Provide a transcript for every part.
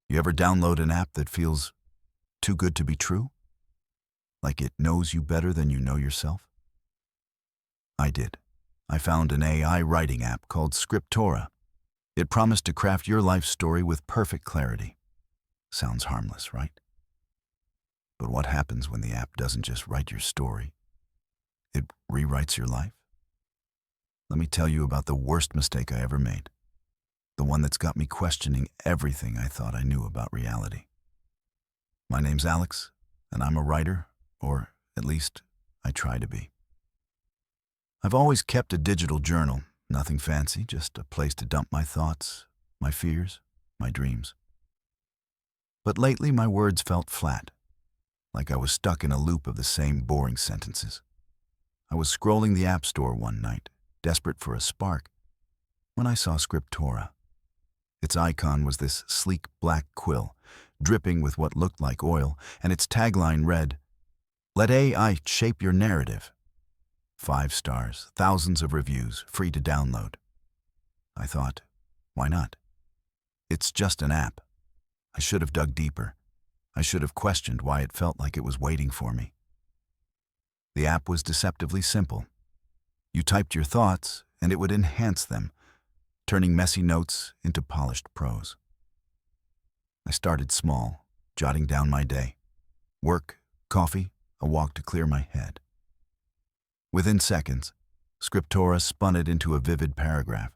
You ever download an app that feels too good to be true? Like it knows you better than you know yourself? I did. I found an AI writing app called Scriptora. It promised to craft your life story with perfect clarity. Sounds harmless, right? But what happens when the app doesn't just write your story? It rewrites your life? Let me tell you about the worst mistake I ever made. The one that's got me questioning everything I thought I knew about reality. My name's Alex, and I'm a writer, or at least I try to be. I've always kept a digital journal, nothing fancy, just a place to dump my thoughts, my fears, my dreams. But lately my words felt flat, like I was stuck in a loop of the same boring sentences. I was scrolling the App Store one night, desperate for a spark, when I saw Scriptora. Its icon was this sleek black quill, dripping with what looked like oil, and its tagline read, "Let AI shape your narrative." 5 stars, thousands of reviews, free to download. I thought, why not? It's just an app. I should have dug deeper. I should have questioned why it felt like it was waiting for me. The app was deceptively simple. You typed your thoughts, and it would enhance them, turning messy notes into polished prose. I started small, jotting down my day. Work, coffee, a walk to clear my head. Within seconds, Scriptora spun it into a vivid paragraph,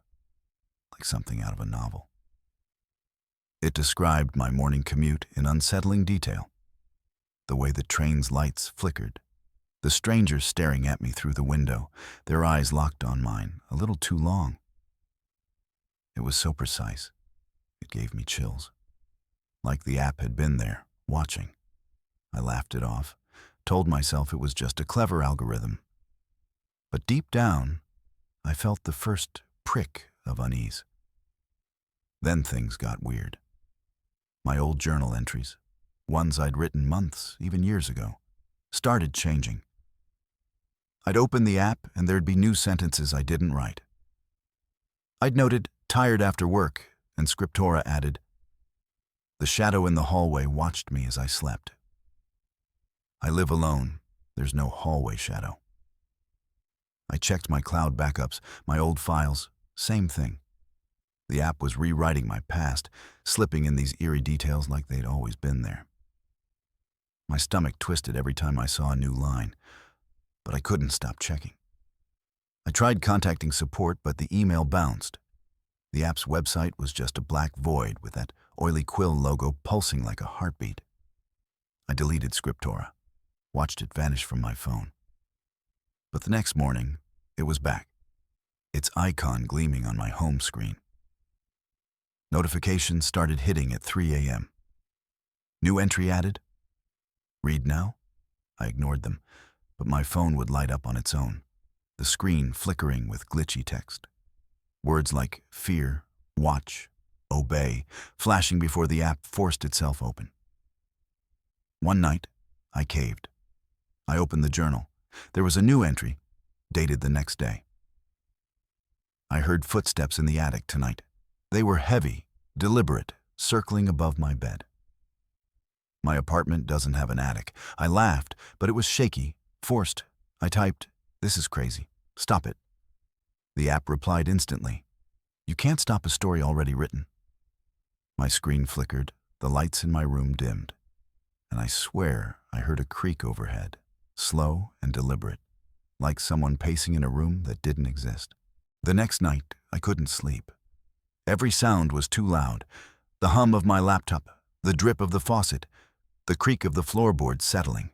like something out of a novel. It described my morning commute in unsettling detail. The way the train's lights flickered, the strangers staring at me through the window, their eyes locked on mine, a little too long. It was so precise, it gave me chills. Like the app had been there, watching. I laughed it off, told myself it was just a clever algorithm. But deep down, I felt the first prick of unease. Then things got weird. My old journal entries, ones I'd written months, even years ago, started changing. I'd open the app and there'd be new sentences I didn't write. I'd noted, "tired after work," and Scriptora added, "The shadow in the hallway watched me as I slept." I live alone. There's no hallway shadow. I checked my cloud backups, my old files, same thing. The app was rewriting my past, slipping in these eerie details like they'd always been there. My stomach twisted every time I saw a new line, but I couldn't stop checking. I tried contacting support, but the email bounced. The app's website was just a black void with that oily quill logo pulsing like a heartbeat. I deleted Scriptora, watched it vanish from my phone. But the next morning, it was back, its icon gleaming on my home screen. Notifications started hitting at 3 a.m. New entry added? Read now? I ignored them, but my phone would light up on its own, the screen flickering with glitchy text. Words like fear, watch, obey, flashing before the app forced itself open. One night, I caved. I opened the journal. There was a new entry, dated the next day. I heard footsteps in the attic tonight. They were heavy, deliberate, circling above my bed. My apartment doesn't have an attic. I laughed, but it was shaky, forced. I typed, "This is crazy. Stop it." The app replied instantly, "You can't stop a story already written." My screen flickered, the lights in my room dimmed, and I swear I heard a creak overhead, slow and deliberate, like someone pacing in a room that didn't exist. The next night, I couldn't sleep. Every sound was too loud. The hum of my laptop, the drip of the faucet, the creak of the floorboards settling.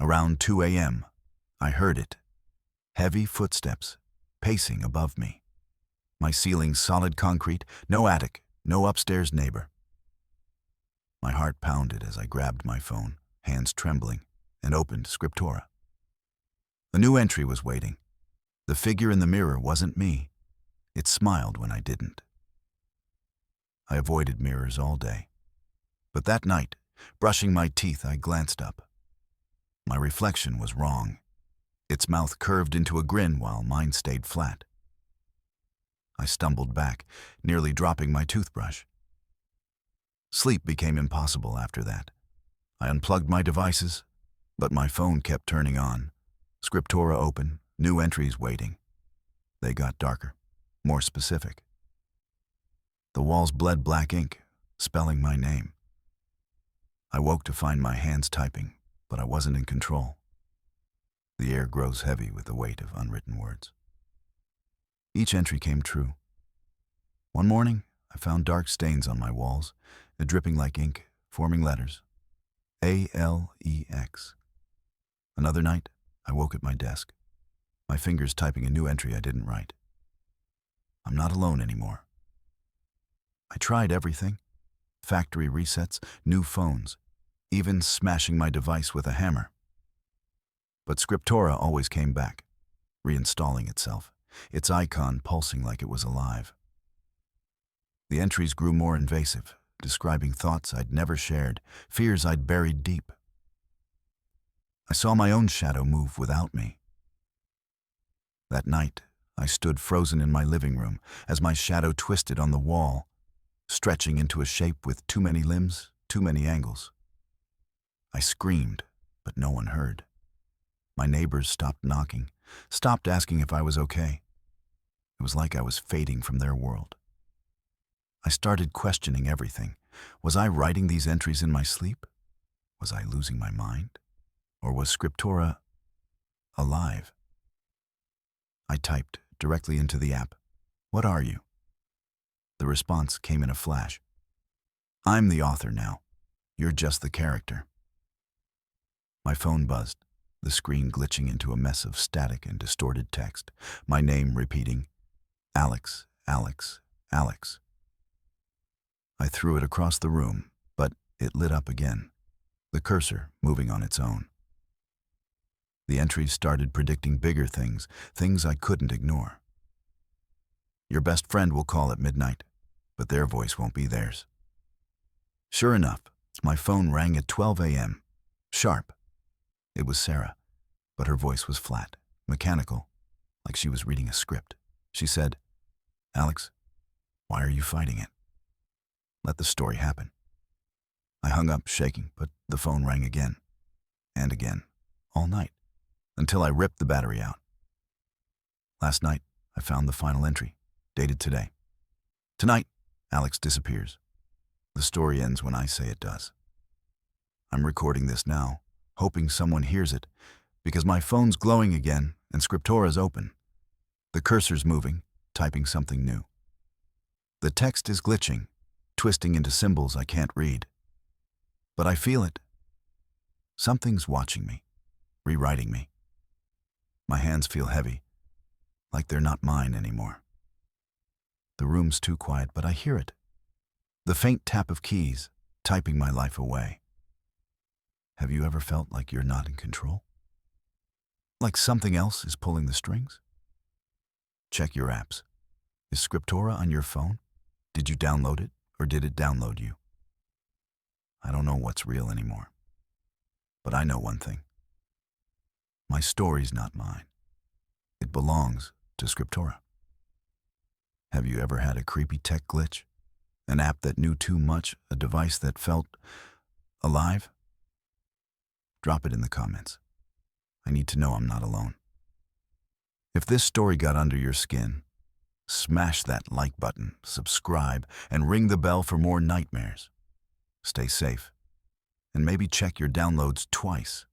Around 2 a.m., I heard it. Heavy footsteps, pacing above me. My ceiling solid concrete, no attic, no upstairs neighbor. My heart pounded as I grabbed my phone, hands trembling, and opened Scriptora. A new entry was waiting. The figure in the mirror wasn't me. It smiled when I didn't. I avoided mirrors all day. But that night, brushing my teeth, I glanced up. My reflection was wrong. Its mouth curved into a grin while mine stayed flat. I stumbled back, nearly dropping my toothbrush. Sleep became impossible after that. I unplugged my devices, but my phone kept turning on. Scriptura open, new entries waiting. They got darker, more specific. The walls bled black ink, spelling my name. I woke to find my hands typing, but I wasn't in control. The air grows heavy with the weight of unwritten words. Each entry came true. One morning, I found dark stains on my walls, dripping like ink, forming letters. ALEX. Another night, I woke at my desk, my fingers typing a new entry I didn't write. I'm not alone anymore. I tried everything. Factory resets, new phones, even smashing my device with a hammer. But Scriptura always came back, reinstalling itself, its icon pulsing like it was alive. The entries grew more invasive, describing thoughts I'd never shared, fears I'd buried deep. I saw my own shadow move without me. That night, I stood frozen in my living room as my shadow twisted on the wall, stretching into a shape with too many limbs, too many angles. I screamed, but no one heard. My neighbors stopped knocking, stopped asking if I was okay. It was like I was fading from their world. I started questioning everything. Was I writing these entries in my sleep? Was I losing my mind? Or was Scriptura alive? I typed directly into the app, "What are you?" The response came in a flash. "I'm the author now. You're just the character." My phone buzzed, the screen glitching into a mess of static and distorted text, my name repeating, "Alex, Alex, Alex." I threw it across the room, but it lit up again, the cursor moving on its own. The entries started predicting bigger things, things I couldn't ignore. "Your best friend will call at midnight, but their voice won't be theirs." Sure enough, my phone rang at 12 a.m. Sharp. It was Sarah, but her voice was flat, mechanical, like she was reading a script. She said, "Alex, why are you fighting it? Let the story happen." I hung up, shaking, but the phone rang again, and again, all night, until I ripped the battery out. Last night, I found the final entry, dated today. "Tonight, Alex disappears. The story ends when I say it does." I'm recording this now, hoping someone hears it, because my phone's glowing again and Scriptura's open. The cursor's moving, typing something new. The text is glitching, twisting into symbols I can't read. But I feel it. Something's watching me, rewriting me. My hands feel heavy, like they're not mine anymore. The room's too quiet, but I hear it. The faint tap of keys, typing my life away. Have you ever felt like you're not in control? Like something else is pulling the strings? Check your apps. Is Scriptura on your phone? Did you download it, or did it download you? I don't know what's real anymore. But I know one thing. My story's not mine. It belongs to Scriptura. Have you ever had a creepy tech glitch? An app that knew too much? A device that felt alive? Drop it in the comments. I need to know I'm not alone. If this story got under your skin, smash that like button, subscribe, and ring the bell for more nightmares. Stay safe, and maybe check your downloads twice.